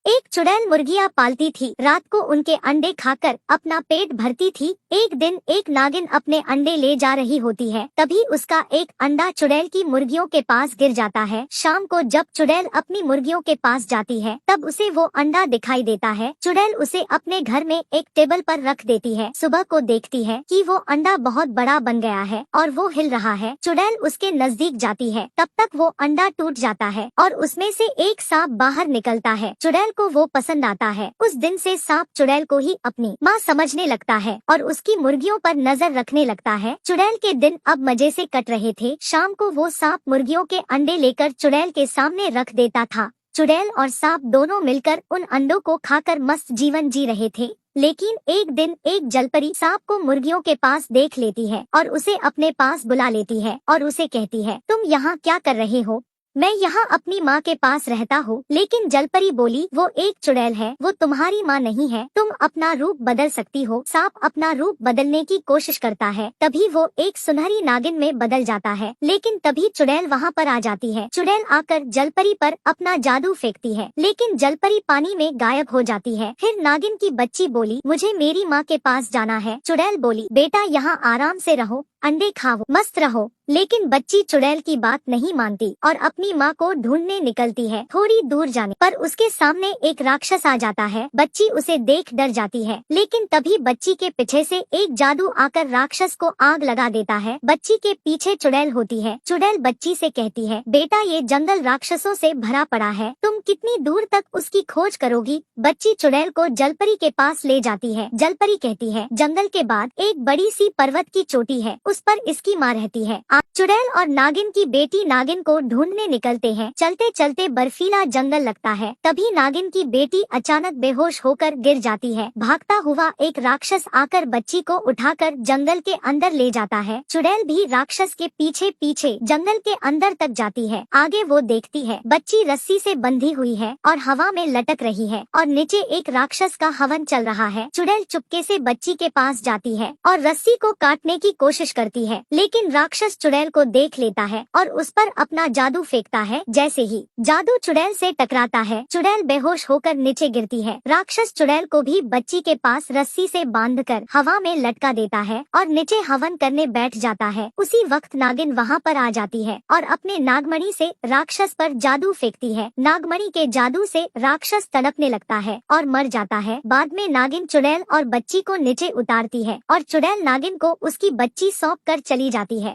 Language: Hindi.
एक चुड़ैल मुर्गियाँ पालती थी। रात को उनके अंडे खाकर अपना पेट भरती थी। एक दिन एक नागिन अपने अंडे ले जा रही होती है। तभी उसका एक अंडा चुड़ैल की मुर्गियों के पास गिर जाता है। शाम को जब चुड़ैल अपनी मुर्गियों के पास जाती है तब उसे वो अंडा दिखाई देता है। चुड़ैल उसे अपने घर में एक टेबल पर रख देती है। सुबह को देखती है कि वो अंडा बहुत बड़ा बन गया है और वो हिल रहा है। चुड़ैल उसके नजदीक जाती है। तब तक वो अंडा टूट जाता है और उसमें से एक सांप बाहर निकलता है। चुड़ैल को वो पसंद आता है। उस दिन से सांप चुड़ैल को ही अपनी माँ समझने लगता है और उसकी मुर्गियों पर नजर रखने लगता है। चुड़ैल के दिन अब मजे से कट रहे थे। शाम को वो सांप मुर्गियों के अंडे लेकर चुड़ैल के सामने रख देता था। चुड़ैल और सांप दोनों मिलकर उन अंडों को खाकर मस्त जीवन जी रहे थे। लेकिन एक दिन एक जलपरी सांप को मुर्गियों के पास देख लेती है और उसे अपने पास बुला लेती है और उसे कहती है, तुम यहाँ क्या कर रहे हो? मैं यहाँ अपनी माँ के पास रहता हूँ। लेकिन जलपरी बोली, वो एक चुड़ैल है, वो तुम्हारी माँ नहीं है। तुम अपना रूप बदल सकती हो। सांप अपना रूप बदलने की कोशिश करता है। तभी वो एक सुनहरी नागिन में बदल जाता है। लेकिन तभी चुड़ैल वहाँ पर आ जाती है। चुड़ैल आकर जलपरी पर अपना जादू फेंकती है, लेकिन जलपरी पानी में गायब हो जाती है। फिर नागिन की बच्ची बोली, मुझे मेरी माँ के पास जाना है। चुड़ैल बोली, बेटा यहाँ आराम से रहो, अंडे खाओ, मस्त रहो। लेकिन बच्ची चुड़ैल की बात नहीं मानती और अपनी माँ को ढूंढने निकलती है। थोड़ी दूर जाने पर उसके सामने एक राक्षस आ जाता है। बच्ची उसे देख डर जाती है, लेकिन तभी बच्ची के पीछे से एक जादू आकर राक्षस को आग लगा देता है। बच्ची के पीछे चुड़ैल होती है। चुड़ैल बच्ची से कहती है, बेटा ये जंगल राक्षसों से भरा पड़ा है, तुम कितनी दूर तक उसकी खोज करोगी? बच्ची चुड़ैल को जलपरी के पास ले जाती है। जलपरी कहती है, जंगल के बाद एक बड़ी सी पर्वत की चोटी है, उस पर इसकी माँ रहती है। चुड़ैल और नागिन की बेटी नागिन को ढूंढने निकलते हैं। चलते चलते बर्फीला जंगल लगता है। तभी नागिन की बेटी अचानक बेहोश होकर गिर जाती है। भागता हुआ एक राक्षस आकर बच्ची को उठाकर जंगल के अंदर ले जाता है। चुड़ैल भी राक्षस के पीछे पीछे जंगल के अंदर तक जाती है। आगे वो देखती है बच्ची रस्सी से बंधी हुई है और हवा में लटक रही है और नीचे एक राक्षस का हवन चल रहा है। चुड़ैल चुपके से बच्ची के पास जाती है और रस्सी को काटने की कोशिश करती है, लेकिन राक्षस चुड़ैल को देख लेता है और उस पर अपना जादू फेंकता है। जैसे ही जादू चुड़ैल से टकराता है, चुड़ैल बेहोश होकर नीचे गिरती है। राक्षस चुड़ैल को भी बच्ची के पास रस्सी से बांधकर हवा में लटका देता है और नीचे हवन करने बैठ जाता है। उसी वक्त नागिन वहाँ पर आ जाती है और अपने नागमणि से राक्षस पर जादू फेंकती है। नागमणि के जादू से राक्षस तड़पने लगता है और मर जाता है। बाद में नागिन चुड़ैल और बच्ची को नीचे उतारती है और चुड़ैल नागिन को उसकी बच्ची सौंप कर चली जाती है।